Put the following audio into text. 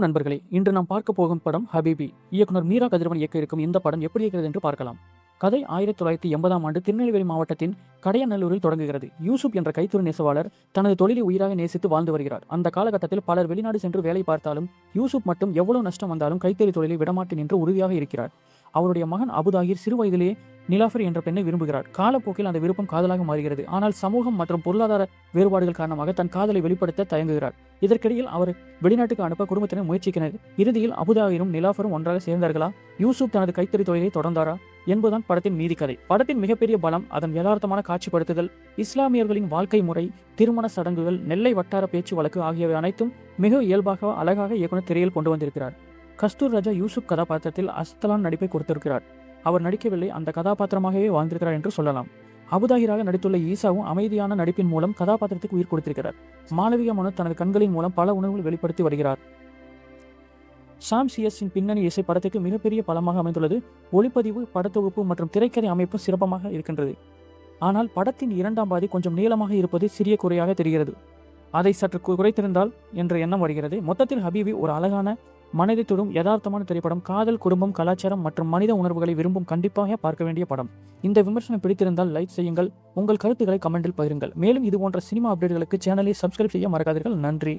நண்பர்களே, இன்று நாம் பார்க்க போகும் படம் ஹபீபி. இயக்குனர் மீரா கதிரவன் இயக்க இருக்கும் இந்த படம் எப்படி இருக்கிறது என்று பார்க்கலாம். கதை 1980ஆம் ஆண்டு திருநெல்வேலி மாவட்டத்தின் கடையநல்லூரில் தொடங்குகிறது. யூசுப் என்ற கைத்தொழில் நெசவாளர் தனது தொழிலை உயிராக நேசித்து வாழ்ந்து வருகிறார். அந்த காலகட்டத்தில் பலர் வெளிநாடு சென்று வேலை பார்த்தாலும் யூசுப் மட்டும் எவ்வளவு நஷ்டம் வந்தாலும் கைத்தறி தொழிலை விடமாட்டேன் என்று உறுதியாக இருக்கிறார். அவருடைய மகன் அபுதாகிர் சிறு வயதிலேயே நிலாஃபர் என்ற பெண்ணை விரும்புகிறார். காலப்போக்கில் அந்த விருப்பம் காதலாக மாறுகிறது. ஆனால் சமூகம் மற்றும் பொருளாதார வேறுபாடுகள் காரணமாக தன் காதலை வெளிப்படுத்த தயங்குகிறார். இதற்கிடையில் அவர் வெளிநாட்டுக்கு அனுப்ப குடும்பத்தினர் முயற்சிக்கினர். இறுதியில் அபுதாகிரும் நிலாஃபரும் ஒன்றாக சேர்ந்தார்களா? யூசுப் தனது கைத்தறி தொழிலை தொடர்ந்தாரா என்பதுதான் படத்தின் மீதி கதை. படத்தின் மிகப்பெரிய பலம் அதன் யதார்த்தமான காட்சிப்படுத்துதல், இஸ்லாமியர்களின் வாழ்க்கை முறை, திருமண சடங்குகள், நெல்லை வட்டார பேச்சு வழக்கு ஆகியவை அனைத்தும் மிக இயல்பாக அழகாக இயக்குனர் திரையில் கொண்டு வந்திருக்கிறார். கஸ்தூர் ராஜா யூசுப் கதாபாத்திரத்தில் அசத்தலான நடிப்பை கொடுத்திருக்கிறார். அவர் நடிக்கவில்லை, அந்த கதாபாத்திரமாகவே வாழ்ந்திருக்கிறார் என்று சொல்லலாம். அபுதாகிராக நடித்துள்ள ஈசாவும் அமைதியான நடிப்பின் மூலம் கதாபாத்திரத்துக்கு உயிர் கொடுத்திருக்கிறார். மாளவிகா மனு தனது கண்களின் மூலம் பல உணர்வுகள் வெளிப்படுத்தி வருகிறார். சாம் சிஎஸின் பின்னணி இசை படத்துக்கு மிகப்பெரிய பலமாக அமைந்துள்ளது. ஒளிப்பதிவு, படத்தொகுப்பு மற்றும் திரைக்கதை அமைப்பு சிறப்பாக இருக்கின்றது. ஆனால் படத்தின் இரண்டாம் பாதி கொஞ்சம் நீளமாக இருப்பது சிறிய குறையாக தெரிகிறது. அதை சற்று குறைத்திருந்தால் என்ற எண்ணம் வருகிறது. மொத்தத்தில் ஹபீபி ஒரு அழகான, மனதை தொடும் யதார்த்தமான திரைப்படம். காதல், குடும்பம், கலாச்சாரம் மற்றும் மனித உணர்வுகளை விரும்பும் கண்டிப்பாக பார்க்க வேண்டிய படம். இந்த விமர்சனம் பிடித்திருந்தால் லைக் செய்யுங்கள். உங்கள் கருத்துக்களை கமெண்டில் பகிருங்கள். மேலும் இது போன்ற சினிமா அப்டேட்களுக்கு சேனலை சப்ஸ்கிரைப் செய்ய மறக்காதீர்கள். நன்றி.